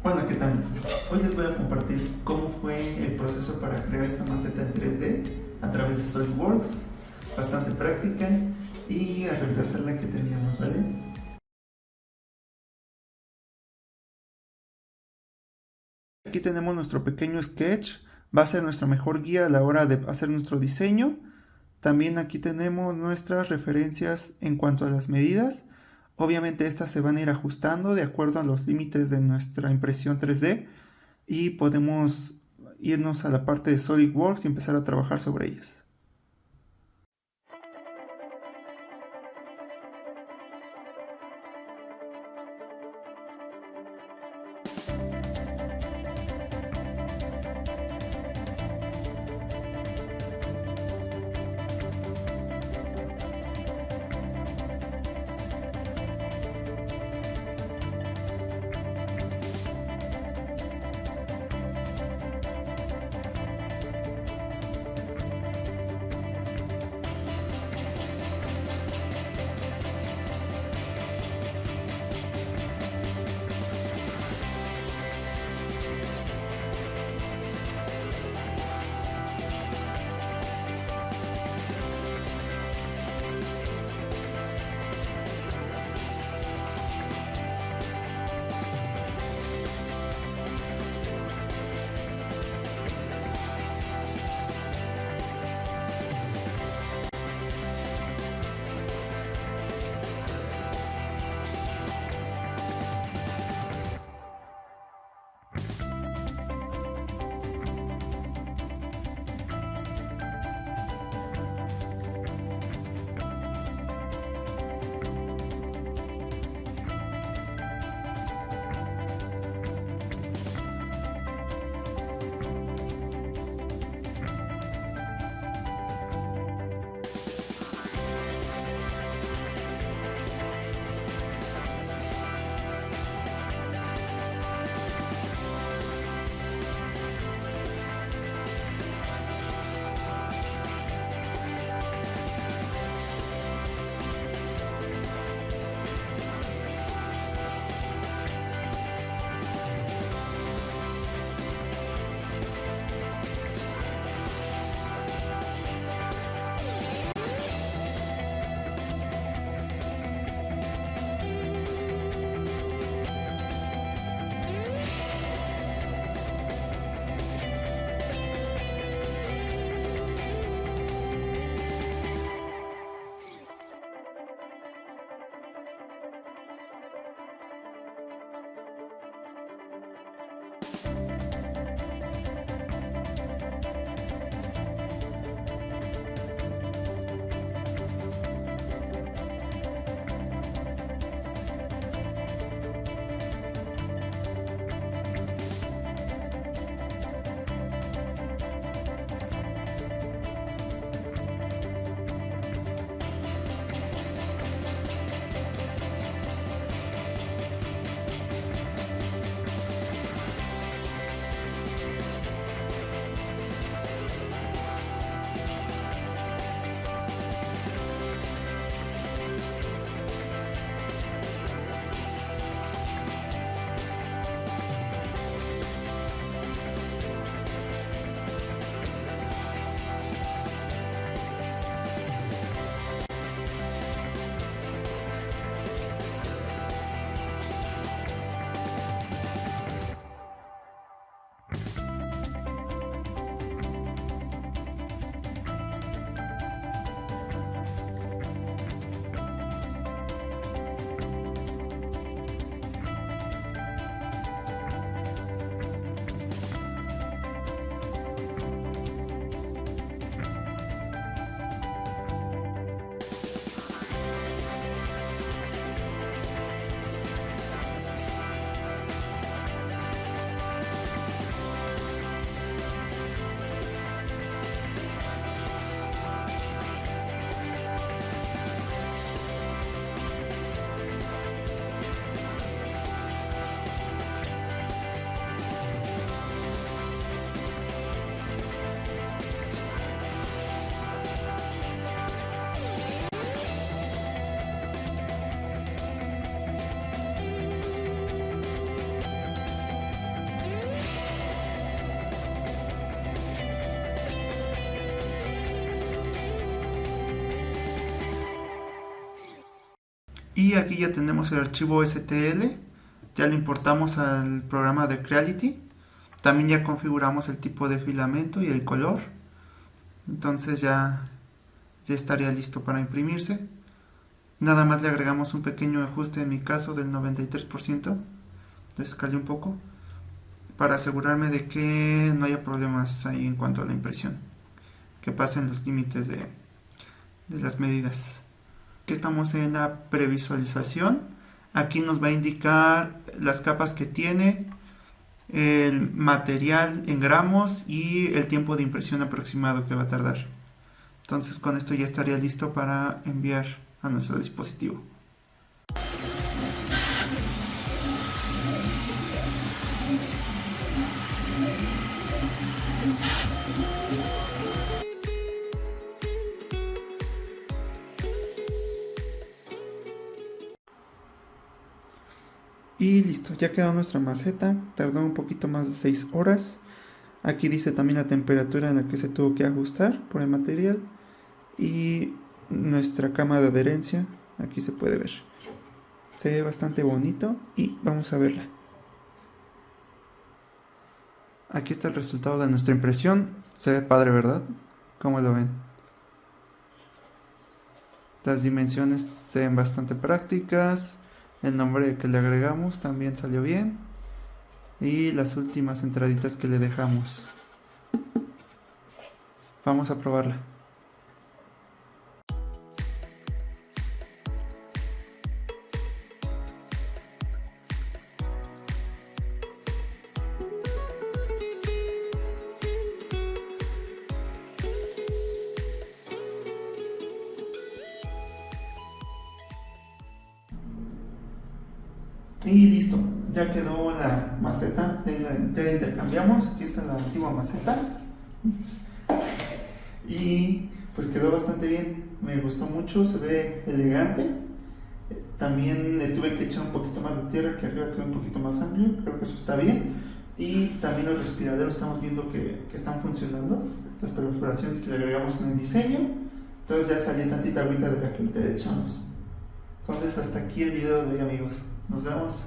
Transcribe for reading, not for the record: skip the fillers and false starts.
Hola, ¿qué tal? Hoy les voy a compartir cómo fue el proceso para crear esta maceta en 3D a través de Solidworks, bastante práctica, y a reemplazar la que teníamos, ¿vale? Aquí tenemos nuestro pequeño sketch, va a ser nuestra mejor guía a la hora de hacer nuestro diseño. También aquí tenemos nuestras referencias en cuanto a las medidas. Obviamente estas se van a ir ajustando de acuerdo a los límites de nuestra impresión 3D y podemos irnos a la parte de Solidworks y empezar a trabajar sobre ellas. Y aquí ya tenemos el archivo STL, ya lo importamos al programa de Creality. También ya configuramos el tipo de filamento y el color. Entonces ya estaría listo para imprimirse. Nada más le agregamos un pequeño ajuste, en mi caso del 93%, lo escalé un poco, para asegurarme de que no haya problemas ahí en cuanto a la impresión, que pasen los límites de las medidas. Aquí estamos en la previsualización. Aquí nos va a indicar las capas que tiene, el material en gramos y el tiempo de impresión aproximado que va a tardar. Entonces con esto ya estaría listo para enviar a nuestro dispositivo. Y listo, ya quedó nuestra maceta. Tardó un poquito más de 6 horas. Aquí dice también la temperatura en la que se tuvo que ajustar por el material. Y nuestra cama de adherencia, aquí se puede ver. Se ve bastante bonito y vamos a verla. Aquí está el resultado de nuestra impresión. Se ve padre, ¿verdad? ¿Cómo lo ven? Las dimensiones se ven bastante prácticas. El nombre que le agregamos también salió bien. Y las últimas entraditas que le dejamos. Vamos a probarla. Y listo, ya quedó la maceta, ya intercambiamos, aquí está la antigua maceta. Y pues quedó bastante bien, me gustó mucho, se ve elegante. También le tuve que echar un poquito más de tierra, que arriba quedó un poquito más amplio, creo que eso está bien. Y también los respiraderos estamos viendo que están funcionando, las perforaciones que le agregamos en el diseño. Entonces ya salió tantita agüita de la que ahorita le echamos. Entonces hasta aquí el video de hoy, amigos. Nos vemos.